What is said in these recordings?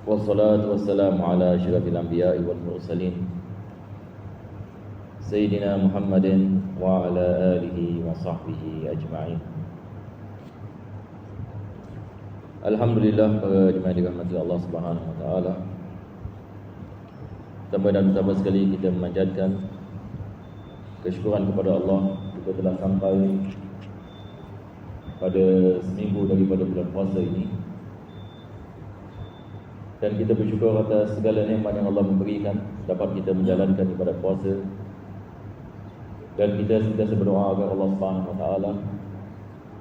Wassalatu wassalamu ala asyrafil anbiya'i wal mursalin Sayyidina Muhammadin wa ala alihi wa sahbihi ajma'in. Alhamdulillah, para jemaah dirahmati Allah Subhanahu wa taala. Pertama dan utama sekali kita memanjatkan kesyukuran kepada Allah. Kita telah sampai pada seminggu daripada bulan puasa ini, dan kita bersyukur atas segala nikmat yang Allah memberikan dapat kita menjalankan ibadat puasa. Dan kita sentiasa berdoa agar Allah Subhanahu wa taala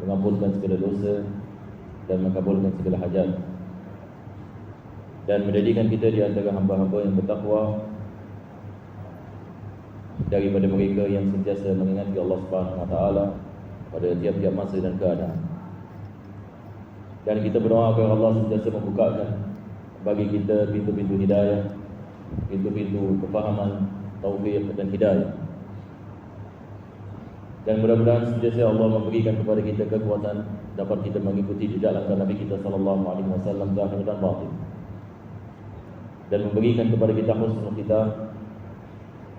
mengampunkan segala dosa dan mengabulkan segala hajat, dan menjadikan kita di antara hamba-hamba yang bertakwa, daripada mereka yang sentiasa mengingati Allah Subhanahu wa taala pada tiap-tiap masa dan keadaan. Dan kita berdoa agar Allah sentiasa membukakan bagi kita pintu-pintu hidayah, pintu-pintu kefahaman, taufik dan hidayah. Dan mudah-mudahan sentiasa Allah memberikan kepada kita kekuatan dapat kita mengikuti jejak langkah Nabi kita sallallahu alaihi wasallam zahir dan batin, dan memberikan kepada kita husnul khitam,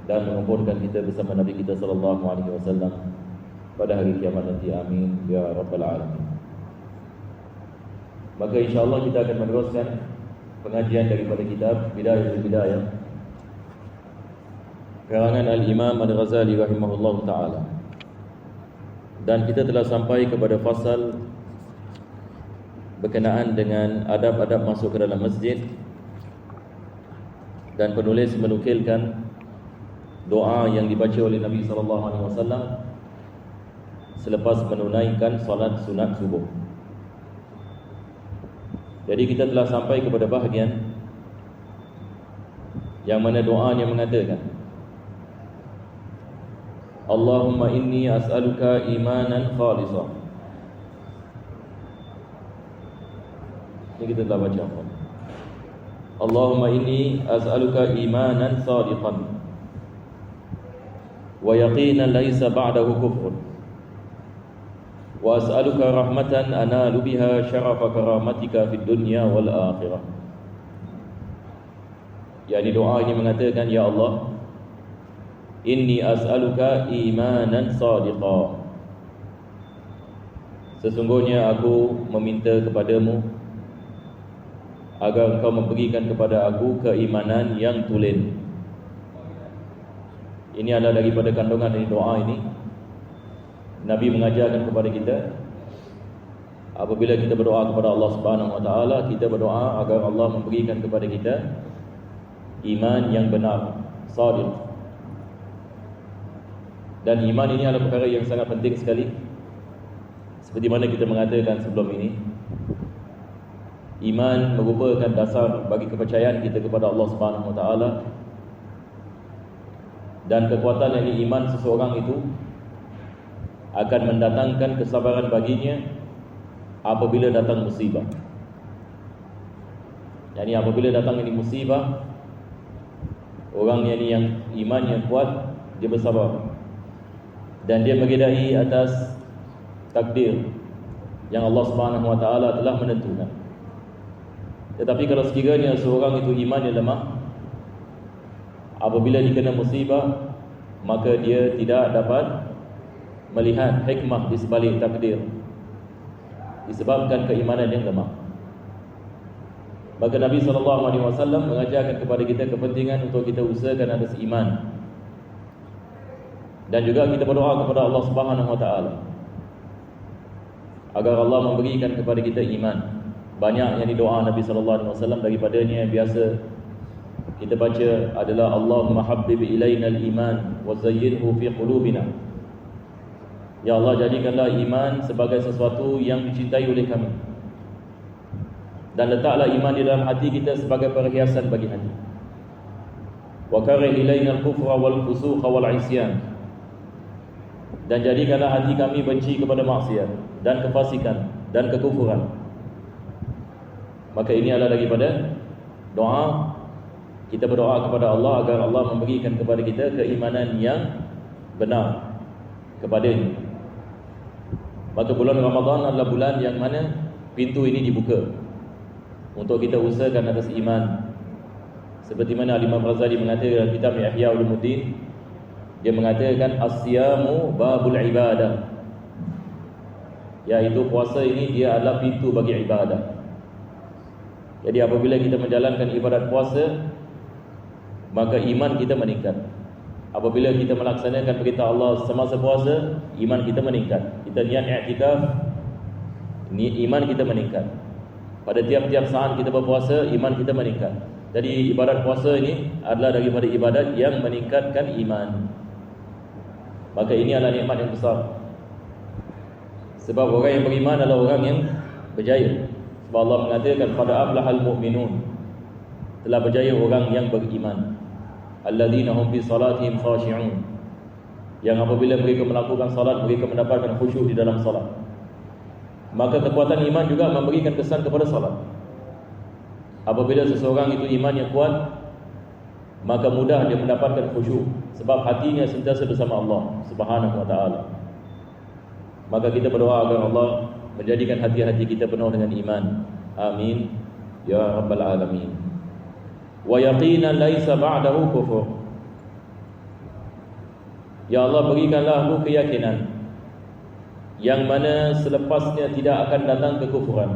dan mengumpulkan kita bersama Nabi kita sallallahu alaihi wasallam pada hari kiamat nanti. Amin ya rabbal alamin. Maka insya-Allah kita akan meneruskan pengajian daripada kitab Bidayatul Hidayah karangan Al-Imam Al-Ghazali rahimahullahu taala. Dan kita telah sampai kepada fasal berkenaan dengan adab-adab masuk ke dalam masjid, dan penulis menukilkan doa yang dibaca oleh Nabi SAW selepas menunaikan solat sunat subuh. Jadi kita telah sampai kepada bahagian yang mana doanya mengatakan, Allahumma inni as'aluka imanan khalisah. Ini kita telah baca. Allahumma inni as'aluka imanan sadiqan wa yaqinan laysa ba'dahu kufrun, wa as'aluka rahmatan analu biha syarafa karamatika fid dunya wal akhirah. Yani doa ini mengatakan, ya Allah, inni as'aluka imanan sadiqa, sesungguhnya aku meminta kepadamu agar engkau memberikan kepada aku keimanan yang tulen. Ini adalah daripada kandungan dari doa ini. Nabi mengajarkan kepada kita, apabila kita berdoa kepada Allah Subhanahu wa taala, kita berdoa agar Allah memberikan kepada kita iman yang benar, sadiq. Dan iman ini adalah perkara yang sangat penting sekali. Seperti mana kita mengatakan sebelum ini, iman merupakan dasar bagi kepercayaan kita kepada Allah Subhanahu wa taala. Dan kekuatan dari iman seseorang itu akan mendatangkan kesabaran baginya apabila datang musibah. Yani apabila datang ini musibah, orang yang imannya kuat, dia bersabar, dan dia menghidai atas takdir yang Allah Subhanahu wa taala telah menentukan. Tetapi kalau sekiranya seorang itu imannya lemah, apabila dikena musibah, maka dia tidak dapat melihat hikmah di sebalik takdir, disebabkan keimanan yang lemah. Maka Nabi SAW mengajarkan kepada kita kepentingan untuk kita usahakan atas iman. Dan juga kita berdoa kepada Allah Subhanahu wa taala agar Allah memberikan kepada kita iman. Banyak yang doa Nabi sallallahu alaihi wasallam, daripadanya yang biasa kita baca adalah Allahumma habbib ilaina al-iman wa zayyinhu fi qulubina. Ya Allah, jadikanlah iman sebagai sesuatu yang dicintai oleh kami, dan letaklah iman di dalam hati kita sebagai perhiasan bagi hati. Wa karih ilaina al-kufra wal fusuqa wal isyan, dan jadikanlah hati kami benci kepada maksiat dan kefasikan dan kekufuran. Maka ini adalah daripada doa. Kita berdoa kepada Allah agar Allah memberikan kepada kita keimanan yang benar kepadanya. Maka bulan Ramadan adalah bulan yang mana pintu ini dibuka. untuk kita usahakan atas iman. Seperti mana Imam Ghazali mengatakan dalam kitab Ihya Ulumuddin, dia mengatakan as-siyamu babul ibadah, iaitu puasa ini dia adalah pintu bagi ibadah. Jadi apabila kita menjalankan ibadat puasa, maka iman kita meningkat. Apabila kita melaksanakan perintah Allah semasa puasa, iman kita meningkat. Kita niat i'tikaf, iman kita meningkat. Pada tiap-tiap saat kita berpuasa, iman kita meningkat. Jadi ibadat puasa ini adalah daripada ibadat yang meningkatkan iman. Maka ini adalah nikmat yang besar. Sebab orang yang beriman adalah orang yang berjaya. Sebab Allah mengatakan pada aflahal mu'minun, telah berjaya orang yang beriman. Alladzina hum fi salatihim khashi'un, yang apabila mereka melakukan salat, mereka mendapatkan khusyuk di dalam salat. Maka kekuatan iman juga memberikan kesan kepada salat. Apabila seseorang itu iman yang kuat, maka mudah dia mendapatkan khusyuk, sebab hatinya sentiasa bersama Allah Subhanahu wa taala. Maka kita berdoa agar Allah menjadikan hati-hati kita penuh dengan iman. Amin ya rabbal alamin. Wa yaqinan laisa ba'dahu kufur. Ya Allah, berikanlah aku keyakinan yang mana selepasnya tidak akan datang kekufuran.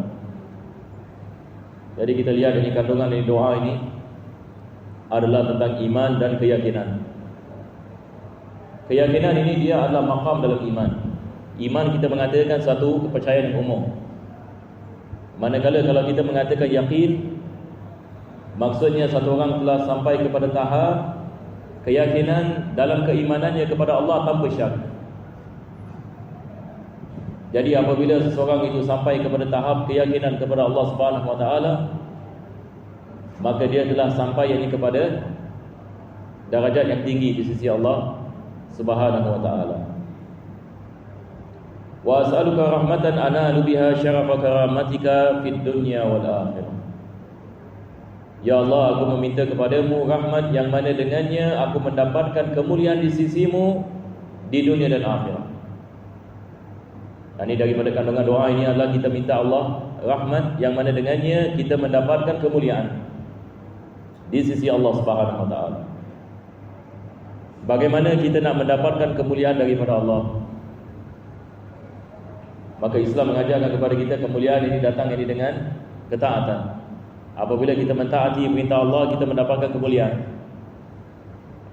Jadi kita lihat ini kandungan dari doa ini adalah tentang iman dan keyakinan. Keyakinan ini dia adalah maqam dalam iman. Iman kita mengatakan satu kepercayaan yang umum. Manakala kalau kita mengatakan yakin, maksudnya satu orang telah sampai kepada tahap keyakinan dalam keimanannya kepada Allah tanpa syak. Jadi apabila seseorang itu sampai kepada tahap keyakinan kepada Allah Subhanahu wa taala, maka dia telah sampai ini kepada darajat yang tinggi di sisi Allah Subhanahu wa taala. Wa as'aluka rahmatan analu biha syarafa karamatika fid dunya wal akhirah. Ya Allah, aku meminta kepadamu rahmat yang mana dengannya aku mendapatkan kemuliaan di sisimu di dunia dan akhirat. Ini daripada kandungan doa ini adalah kita minta Allah rahmat yang mana dengannya kita mendapatkan kemuliaan di sisi Allah Subhanahu wa taala. Bagaimana kita nak mendapatkan kemuliaan daripada Allah? Maka Islam mengajarkan kepada kita kemuliaan ini datang ini dengan ketaatan. Apabila kita mentaati perintah Allah, kita mendapatkan kemuliaan.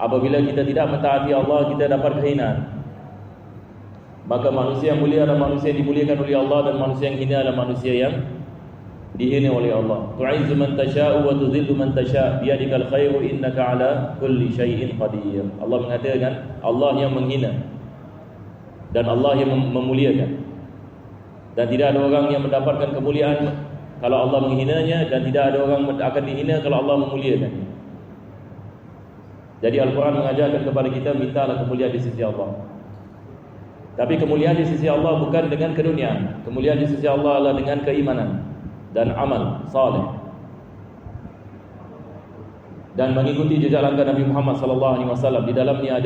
Apabila kita tidak mentaati Allah, kita dapat kehinaan. Maka manusia yang mulia adalah manusia yang dimuliakan oleh Allah, dan manusia yang hina adalah manusia yang dihina oleh Allah. Tu'izzu man tasha'u wa tudhillu man tasha' biyadikal khairu innaka 'ala kulli syai'in qadir. Allah mengatakan Allah yang menghina dan Allah yang memuliakan. Dan tidak ada orang yang mendapatkan kemuliaan kalau Allah menghinanya, dan tidak ada orang akan dihina kalau Allah memuliakan. Jadi Al-Quran mengajarkan kepada kita mintalah kemuliaan di sisi Allah. Tapi kemuliaan di sisi Allah bukan dengan keduniaan. Kemuliaan di sisi Allah adalah dengan keimanan dan amal saleh, dan mengikuti jejak langkah Nabi Muhammad SAW. Di dalamnya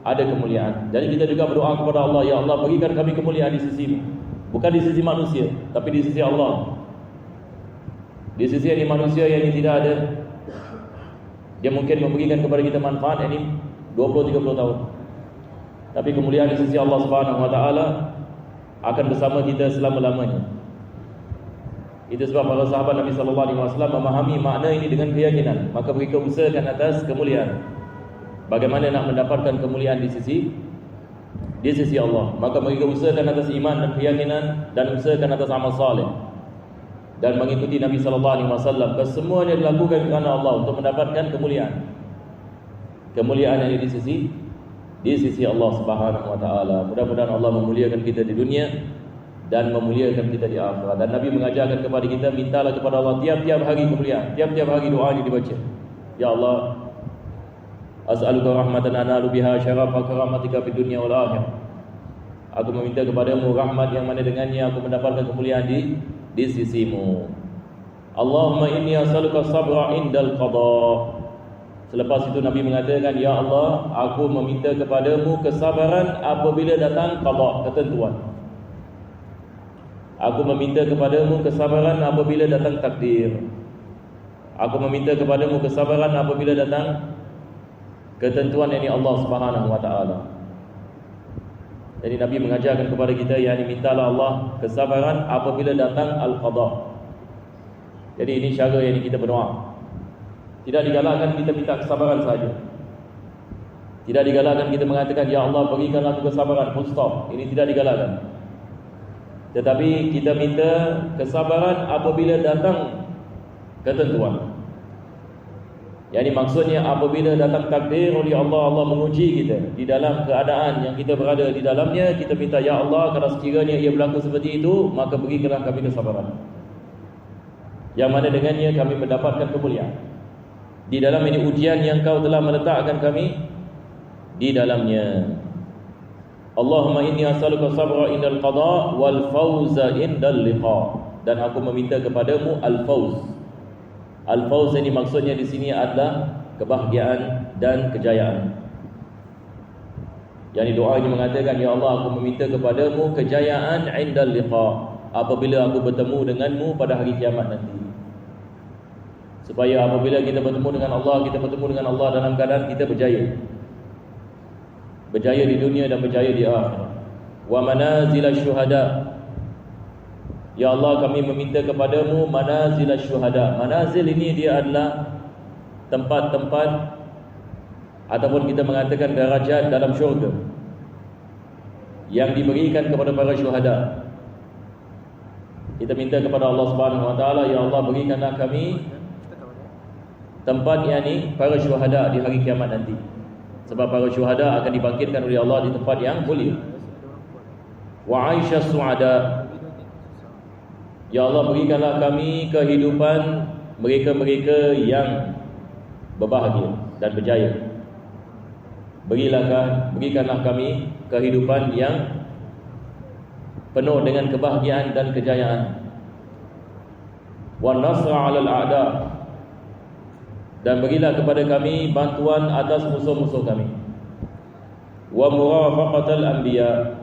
ada kemuliaan. Jadi kita juga berdoa kepada Allah, ya Allah, berikan kami kemuliaan di sisi-Mu, bukan di sisi manusia, tapi di sisi Allah. Di sisi ini manusia yang ini tidak ada, dia mungkin memberikan kepada kita manfaat ini 20-30 tahun. Tapi kemuliaan di sisi Allah Subhanahu wa taala akan bersama kita selama-lamanya. Itu sebab para sahabat Nabi sallallahu alaihi wasallam memahami makna ini dengan keyakinan, maka mereka usahakan atas kemuliaan. Bagaimana nak mendapatkan kemuliaan di sisi Allah? Maka mereka usahakan atas iman dan keyakinan, dan usahakan atas amal saleh dan mengikuti Nabi sallallahu alaihi wasallam. Kesemuanya dilakukan kerana Allah untuk mendapatkan kemuliaan. Kemuliaan yang di sisi Allah Subhanahu wa taala. Mudah-mudahan Allah memuliakan kita di dunia dan memuliakan kita di akhirat. Dan Nabi mengajarkan kepada kita, mintalah kepada Allah tiap-tiap hari kemuliaan. Tiap-tiap hari doa ini dibaca. Ya Allah, as'aluka rahmatan analu biha syarafa karamatika fid dunya wal akhirah. Aku meminta kepadamu rahmat yang mana dengannya aku mendapatkan kemuliaan di sisimu. Allahumma inni as'aluka sabra indal qada. Selepas itu Nabi mengatakan, ya Allah, aku meminta kepadamu kesabaran apabila datang qada, ketentuan. Aku meminta kepadamu kesabaran apabila datang takdir. Aku meminta kepadamu kesabaran apabila datang ketentuan yakni Allah Subhanahu wa taala. Jadi Nabi mengajarkan kepada kita, yakni mintalah Allah kesabaran apabila datang al-qada. Jadi ini cara yang kita berdoa. Tidak digalakkan kita minta kesabaran saja. Tidak digalakkan kita mengatakan, ya Allah berikanlah aku kesabaran, full stop. Ini tidak digalakkan. Tetapi kita minta kesabaran apabila datang ketentuan. Yani maksudnya apabila datang takdir oleh Allah, Allah menguji kita di dalam keadaan yang kita berada di dalamnya, kita minta, ya Allah kalau sekiranya ia berlaku seperti itu, maka berikanlah kami kesabaran, yang mana dengannya kami mendapatkan kemuliaan di dalam ini ujian yang kau telah meletakkan kami di dalamnya. Allahumma inni as'aluka sabra indal qada wal fawza indal liqa. Dan aku meminta kepadamu al-fawz. Al-fawz ini maksudnya di sini adalah kebahagiaan dan kejayaan. Yani doa ini mengatakan, ya Allah aku meminta kepadamu kejayaan indal liqa, apabila aku bertemu denganmu pada hari kiamat nanti. Supaya apabila kita bertemu dengan Allah, kita bertemu dengan Allah dalam keadaan kita berjaya. Berjaya di dunia dan berjaya di akhirat. Wa manazil syuhada. Ya Allah kami meminta kepadamu manazil syuhada. Manazil ini dia adalah tempat-tempat ataupun kita mengatakan darajat dalam syurga yang diberikan kepada para syuhada. Kita minta kepada Allah Subhanahu wa taala, ya Allah berikanlah kami tempat yakni para syuhada di hari kiamat nanti. Sebab para syuhada akan dibangkitkan oleh Allah di tempat yang mulia. Wa aisha su'ada. Ya Allah berikanlah kami kehidupan mereka-mereka yang berbahagia dan berjaya. Berikanlah kami kehidupan yang penuh dengan kebahagiaan dan kejayaan. Wa nasra 'alal a'da. Dan berilah kepada kami bantuan atas musuh-musuh kami. Wa murafaqatal anbiya.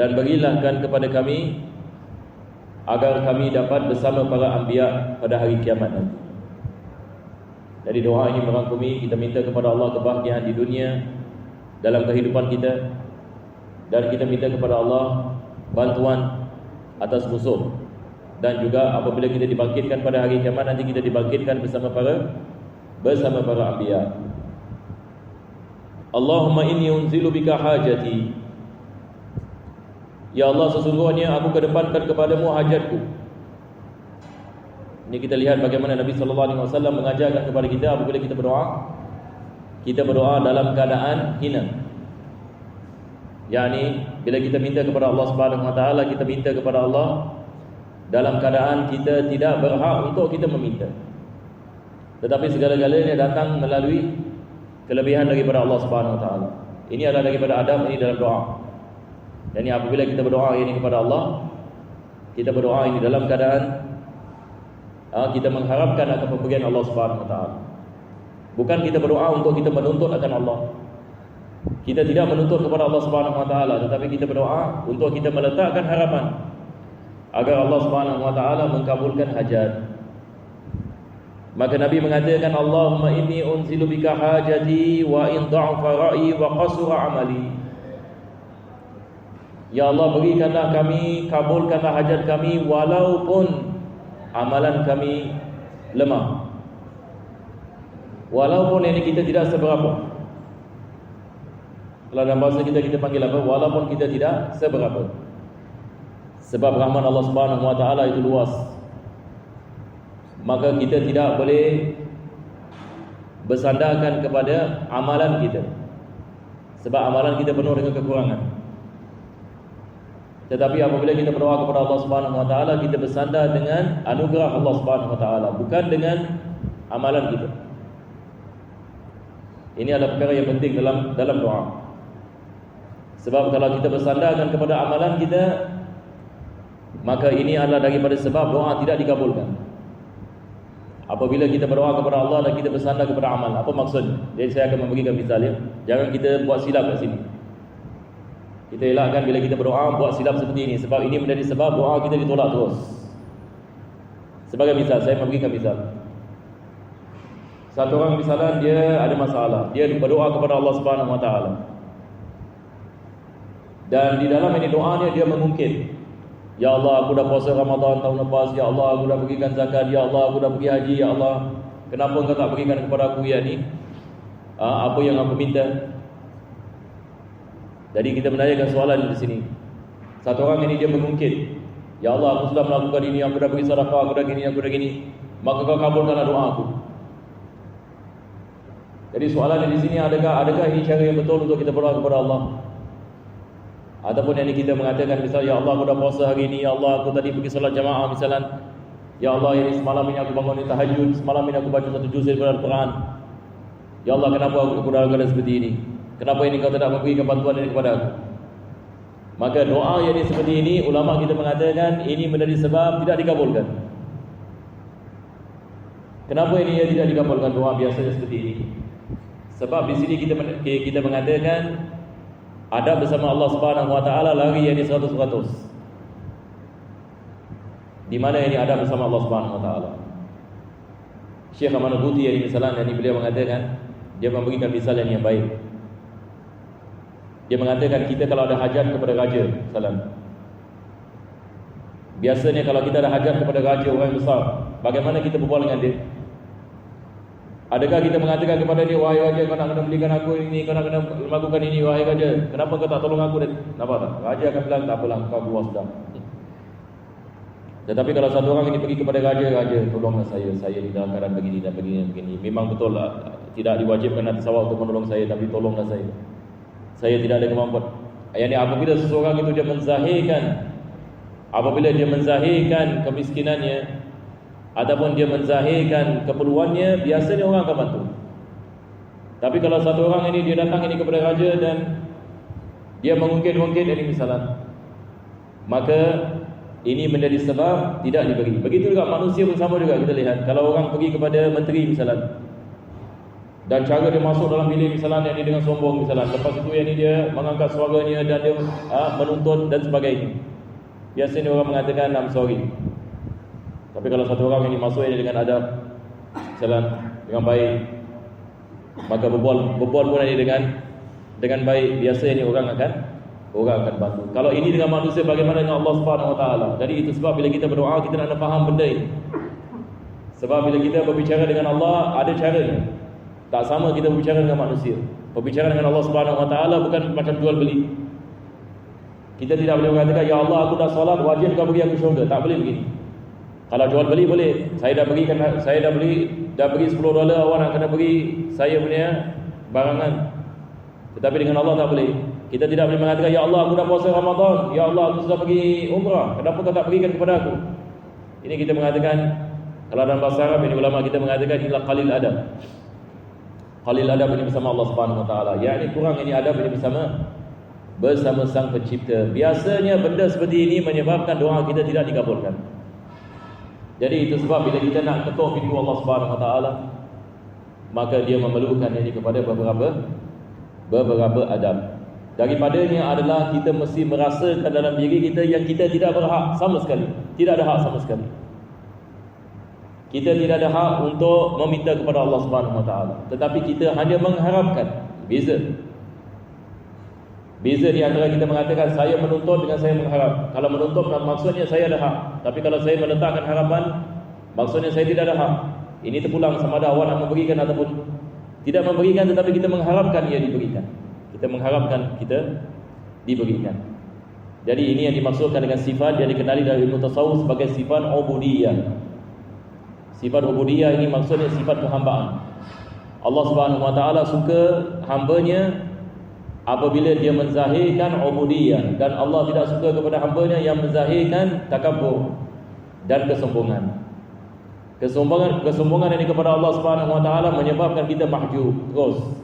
Dan berilahkan kepada kami agar kami dapat bersama para anbiya pada hari kiamat nanti. Jadi doa ini merangkumi kita minta kepada Allah kebahagiaan di dunia dalam kehidupan kita, dan kita minta kepada Allah bantuan atas musuh, dan juga apabila kita dibangkitkan pada hari kiamat nanti kita dibangkitkan bersama para anbiya. Allahumma inni unzilu bika hajati. Ya Allah sesungguhnya aku kedepankan kepadamu hajatku. Ini kita lihat bagaimana Nabi SAW mengajarkan kepada kita apabila kita berdoa dalam keadaan hina. Yani bila kita minta kepada Allah Subhanahu wa taala, kita minta kepada Allah dalam keadaan kita tidak berhak untuk kita meminta. Tetapi segala-galanya datang melalui kelebihan daripada Allah Subhanahu wa taala. Ini adalah daripada adab ini dalam doa. Dan apabila kita berdoa ini kepada Allah, kita berdoa ini dalam keadaan kita mengharapkan akan pemberian Allah Subhanahu wa taala. Bukan kita berdoa untuk kita menuntut akan Allah. Kita tidak menuntut kepada Allah Subhanahu wa taala, tetapi kita berdoa untuk kita meletakkan harapan agar Allah Subhanahu wa taala mengabulkan hajat. Maka Nabi mengatakan, Allahumma inni unzilu bika hajati wa in dha'fa ra'i wa qasura amali. Ya Allah berikanlah kami, kabulkanlah hajat kami walaupun amalan kami lemah. Walaupun ini kita tidak seberapa. Kalau dalam bahasa kita panggil apa? Walaupun kita tidak seberapa. Sebab rahmat Allah Subhanahu wa taala itu luas. Maka kita tidak boleh bersandarkan kepada amalan kita. Sebab amalan kita penuh dengan kekurangan. Tetapi apabila kita berdoa kepada Allah Subhanahu wa taala, kita bersandar dengan anugerah Allah Subhanahu wa taala, bukan dengan amalan kita. Ini adalah perkara yang penting dalam doa. Sebab kalau kita bersandarkan kepada amalan kita, maka ini adalah daripada sebab doa tidak dikabulkan. Apabila kita berdoa kepada Allah dan kita bersandar kepada amal, apa maksudnya? Jadi saya akan memberikan misalnya. Jangan kita buat silap kat sini. Kita elakkan bila kita berdoa buat silap seperti ini, sebab ini menjadi sebab doa kita ditolak terus. Sebagai misal, saya memberikan misal. Satu orang misalnya dia ada masalah, dia berdoa kepada Allah Subhanahu Wa Taala. Dan di dalam ini doanya dia mengungkit, ya Allah, aku dah puasa Ramadan tahun lepas, ya Allah, aku dah berikan zakat, ya Allah, aku dah pergi haji, ya Allah, kenapa engkau tak berikan kepada aku ya ni? Apa yang aku minta? Jadi kita menanyakan soalan di sini. Satu orang ini dia mengungkit, ya Allah, aku sudah melakukan ini, aku dah beri sedekah, aku dah gini, aku dah gini, maka kau kabulkanlah doa aku. Jadi soalan di sini, adakah ini cara yang betul untuk kita berdoa kepada Allah? Ataupun yang ini kita mengatakan, misalnya, ya Allah, aku dah puasa hari ini, ya Allah, aku tadi pergi solat jamaah misalnya, ya Allah, ini semalam ini aku bangun di tahajud, semalam ini aku baca satu juz daripada Al-Quran, ya Allah, kenapa aku dalam keadaan seperti ini? Kenapa ini kau tidak memberikan bantuan ini kepada aku? Maka doa yang seperti ini, ulama kita mengatakan ini menjadi sebab tidak dikabulkan. Kenapa ini tidak dikabulkan doa biasanya seperti ini? Sebab di sini kita mengatakan adab bersama Allah Subhanahu Wa Taala lari yang 100%. Di mana ini adab bersama Allah Subhanahu Wa Taala? Syekh Amanuddin yang misalnya beliau mengatakan, dia memberikan misal yang baik. Dia mengatakan kita kalau ada hajat kepada raja, salam. Biasanya kalau kita ada hajat kepada raja orang besar, bagaimana kita berbual dengan dia? Adakah kita mengatakan kepada dia, wahai raja, kau nak kena belikan aku ini, kau nak kena lakukan ini, wahai raja, kenapa kau tak tolong aku? Nampak tak? Raja akan bilang, tak apalah, kau keluar sudah. Tetapi kalau satu orang ini pergi kepada raja, tolonglah saya di dalam keadaan begini dan begini. Memang betul lah, tidak diwajibkan nanti sawah untuk menolong saya, tapi tolonglah saya. Saya tidak ada kemampuan. Yani apabila seseorang itu dia menzahirkan kemiskinannya ataupun dia menzahirkan keperluannya, biasanya orang akan bantu. Tapi kalau satu orang ini dia datang ini kepada raja dan dia mengungkit ini misalnya, maka ini menjadi sebab tidak diberi. Begitu juga manusia pun sama juga. Kita lihat kalau orang pergi kepada menteri misalnya, dan cara dia masuk dalam bilik misalnya yang dengan sombong misalnya, lepas itu yang dia mengangkat suaranya dan dia menuntut dan sebagainya, biasanya orang mengatakan I'm sorry. Tapi kalau satu orang ini masuk ini dengan adab misalnya dengan baik, maka berbual pun ini dengan baik, biasanya ini orang akan bantu. Kalau ini dengan manusia, bagaimana dengan Allah Subhanahu Wa Taala? Jadi itu sebab bila kita berdoa kita nak faham benda ini. Sebab bila kita berbicara dengan Allah ada caranya. Tak sama kita berbicara dengan manusia. Berbicara dengan Allah Subhanahu Wa Taala bukan macam jual beli. Kita tidak boleh mengatakan, ya Allah, aku dah solat, wajib kau bagi aku syurga. Tak boleh begini. Kalau jual beli boleh. Saya dah beri $10, awak nak kena beri saya punya barangan. Tetapi dengan Allah tak boleh. Kita tidak boleh mengatakan, ya Allah, aku dah puasa Ramadan, ya Allah, aku sudah pergi umrah, kenapa kau tak berikan kepada aku? Ini kita mengatakan, kalau dalam bahasa Arab ini ulama kita mengatakan inilah qalil adab. Qalil adab ini bersama Allah Subhanahu Wa Taala. Yakni kurang ini adab ini bersama Sang Pencipta. Biasanya benda seperti ini menyebabkan doa kita tidak dikabulkan. Jadi itu sebab bila kita nak ketuk pintu Allah Subhanahu Wa Taala, maka dia memerlukan ini kepada beberapa adab. Daripadanya adalah kita mesti merasakan dalam diri kita yang kita tidak berhak sama sekali. Tidak ada hak sama sekali. Kita tidak ada hak untuk meminta kepada Allah Subhanahu Wa Taala, tetapi kita hanya mengharapkan. Beza di antara kita mengatakan saya menuntut dengan saya mengharap. Kalau menuntut maksudnya saya ada hak, tapi kalau saya meletakkan harapan, maksudnya saya tidak ada hak. Ini terpulang sama ada awak nak memberikan ataupun tidak memberikan, tetapi kita mengharapkan ia diberikan. Kita mengharapkan kita diberikan. Jadi ini yang dimaksudkan dengan sifat yang dikenali dari ilmu tasawuf sebagai sifat ubudiyah. Sifat ubudiyah ini maksudnya sifat kehambaan. Allah Subhanahu Wa Taala suka hambanya apabila dia menzahirkan ubudiyah, dan Allah tidak suka kepada hambanya yang menzahirkan takabbur dan kesombongan. Kesombongan ini kepada Allah Subhanahu Wa Taala menyebabkan kita mahjub terus.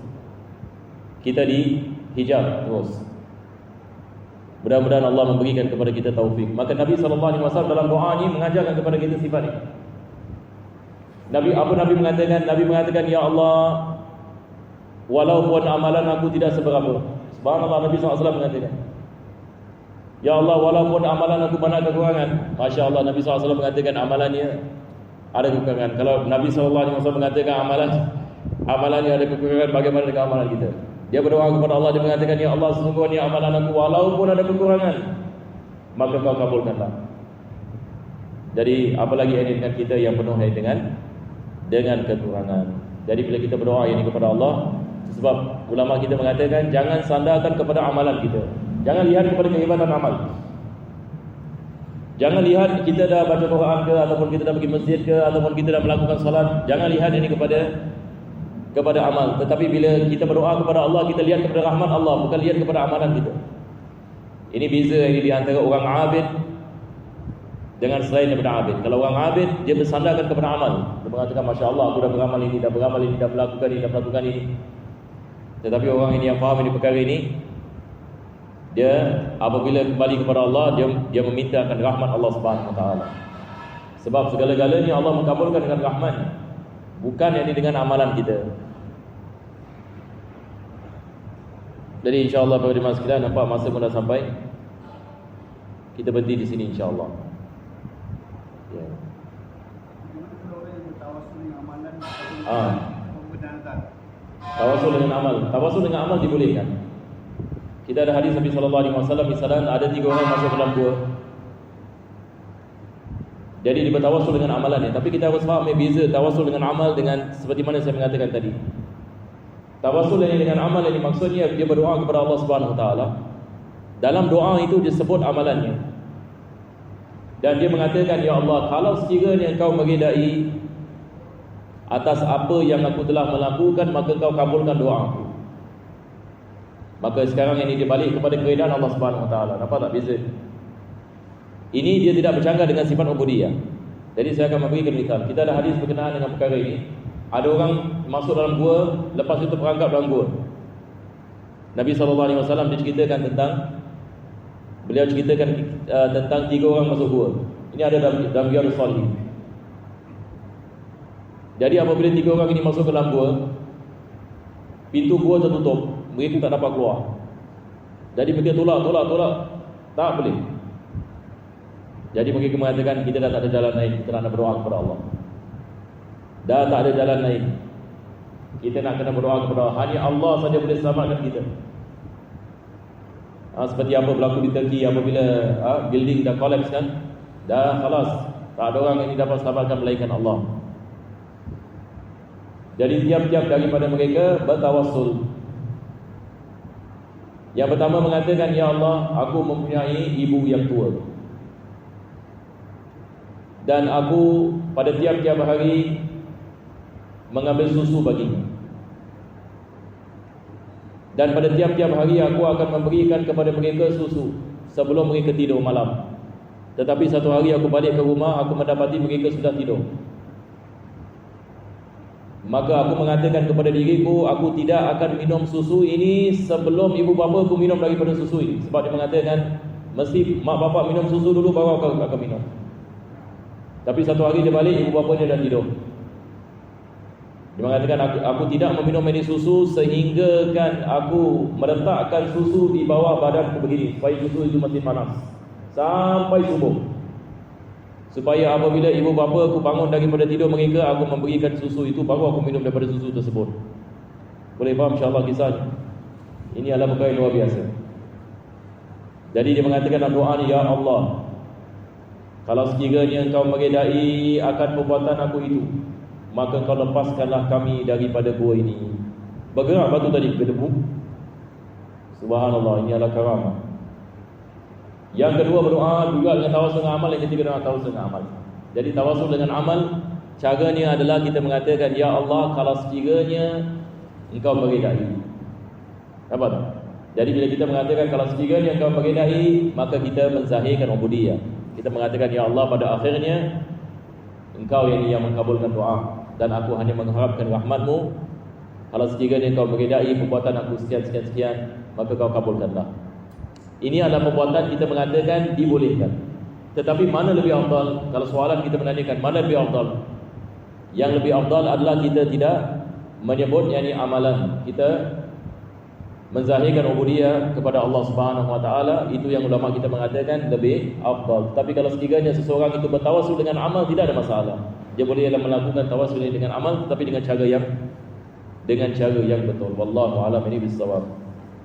Kita dihijab terus. Mudah-mudahan Allah memberikan kepada kita taufik. Maka Nabi SAW dalam doa ini mengajarkan kepada kita sifat ini. Nabi mengatakan? Nabi mengatakan, ya Allah, walaupun amalan aku tidak seberapa. Subhanallah, Nabi SAW mengatakan, Ya Allah, walaupun amalan aku banyak kekurangan. Masya Allah, Nabi SAW mengatakan amalannya ada kekurangan. Kalau Nabi SAW mengatakan amalannya ada kekurangan, bagaimana dengan amalan kita? Dia berdoa kepada Allah, dia mengatakan, ya Allah, sesungguhnya amalan aku walaupun ada kekurangan, maka kau kabulkanlah. Jadi apalagi ini dengan kita yang penuh dengan kekurangan. Jadi bila kita berdoa ini kepada Allah, sebab ulama kita mengatakan jangan sandarkan kepada amalan kita. Jangan lihat kepada kehebatan amal. Jangan lihat kita dah baca Quran ke, ataupun kita dah pergi masjid ke, ataupun kita dah melakukan salat. Jangan lihat ini kepada amal. Tetapi bila kita berdoa kepada Allah, kita lihat kepada rahmat Allah, bukan lihat kepada amalan kita. Ini beza ini di antara orang abid dengan selain daripada abid. Kalau orang abid, dia bersandarkan kepada amal. Dia mengatakan, Masya Allah, aku dah beramal ini, dah beramal ini, dah melakukan ini, dah melakukan ini. Tetapi orang ini yang faham ini perkara ini, dia apabila kembali kepada Allah, dia meminta akan rahmat Allah Subhanahu Wa Taala. Sebab segala-galanya Allah mengabulkan dengan rahmat, bukan yang ini dengan amalan kita. Jadi insya-Allah pada masa kita nampak masa pun dah sampai. Kita berhenti di sini insya-Allah. Ya. Tawasul dengan amal. Tawasul dengan amal dibolehkan. Kita ada hadis Nabi sallallahu alaihi wasallam, misalnya ada 3 orang masuk dalam gua. Jadi dia bertawasul dengan amalannya. Tapi kita harus faham beza tawasul dengan amal dengan seperti mana saya mengatakan tadi. Tawasul ini dengan amal ini maksudnya dia berdoa kepada Allah Subhanahu Wa Taala. Dalam doa itu dia sebut amalannya. Dan dia mengatakan, ya Allah, kalau sekiranya Engkau meridai atas apa yang aku telah melakukan, maka Kau kabulkan doa aku. Maka sekarang ini dia balik kepada keridaan Allah Subhanahu Wa Taala. Nampak tak beza? Ini dia tidak bercanggah dengan sifat ubudiyah. Jadi saya akan memberikan misal. Kita ada hadis berkenaan dengan perkara ini. Ada orang masuk dalam gua, lepas itu terperangkap dalam gua. Nabi SAW dia ceritakan beliau ceritakan tentang 3 orang masuk gua. Ini ada dalam Riyadhus Shalihin. Jadi apabila 3 orang ini masuk ke dalam gua, pintu gua tertutup. Mereka tak dapat keluar. Jadi mereka tolak, tak boleh. Jadi mereka mengatakan, kita dah tak ada jalan lain, kita nak berdoa kepada Allah. Dah tak ada jalan lain, kita nak kena berdoa kepada Allah. Hanya Allah saja boleh selamatkan kita. Seperti apa berlaku di Turki apabila building dah collapse kan, dah khalas, tak ada orang yang dapat selamatkan melainkan Allah. Jadi tiap-tiap daripada mereka bertawassul. Yang pertama mengatakan, ya Allah, aku mempunyai ibu yang tua, dan aku pada tiap-tiap hari mengambil susu baginya, dan pada tiap-tiap hari aku akan memberikan kepada mereka susu sebelum mereka tidur malam. Tetapi satu hari aku balik ke rumah, aku mendapati mereka sudah tidur. Maka aku mengatakan kepada diriku, aku tidak akan minum susu ini sebelum ibu bapa aku minum daripada susu ini. Sebab dia mengatakan, mesti mak bapak minum susu dulu baru aku akan minum. Tapi satu hari dia balik, ibu bapanya dah tidur. Dia mengatakan, aku tidak meminum ini susu sehingga kan aku meletakkan susu di bawah badanku begini, supaya susu itu masih panas sampai subuh. Supaya apabila ibu bapa aku bangun daripada tidur mereka, aku memberikan susu itu, baru aku minum daripada susu tersebut. Boleh faham insya-Allah kisah ini? Ini adalah perkara luar biasa. Jadi dia mengatakan dalam doa ni, ya Allah, kalau sekiranya Engkau meredai akan perbuatan aku itu, maka Engkau lepaskanlah kami daripada gua ini. Bergerak batu tadi ke debu. Subhanallah, ini adalah karamah. Yang kedua berdoa juga dengan tawasul dengan amal. Yang ketiga dengan tawasul dengan amal. Jadi tawasul dengan amal, caranya adalah kita mengatakan, ya Allah, kalau sekiranya Engkau meredai. Apa tak? Jadi bila kita mengatakan kalau sekiranya Engkau meredai, maka kita menzahirkan ubudiyah. Kita mengatakan, ya Allah, pada akhirnya Engkau yang mengabulkan doa, dan aku hanya mengharapkan rahmat-Mu. Kalau sekiranya Engkau meredai perbuatan aku sekian, maka Kau kabulkanlah. Ini adalah perbuatan kita mengatakan dibolehkan. Tetapi mana lebih afdal? Kalau soalan kita menanyakan mana lebih afdal? Yang lebih afdal adalah kita tidak menyebut yakni amalan. Kita menzahirkan ubudiyah kepada Allah Subhanahu wa taala, itu yang ulama kita mengatakan lebih afdal. Tapi kalau sekiranya seseorang itu bertawasul dengan amal, tidak ada masalah. Dia boleh melakukan tawasul ini dengan amal, tetapi dengan cara yang betul. Wallahu a'lam bishawab.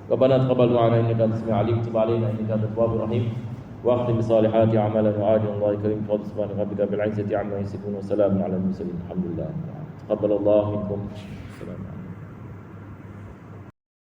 Rabbana taqabbal ma'ana innaka antas samiul alim, tub 'alaina innaka antat tawwabur rahim. واختم بصالحات عملا وعاجلا الله الكريم فضل سبحان ربك بالعزة عما يصفون وسلام على المرسلين الحمد لله تقبل الله منكم السلام عليكم.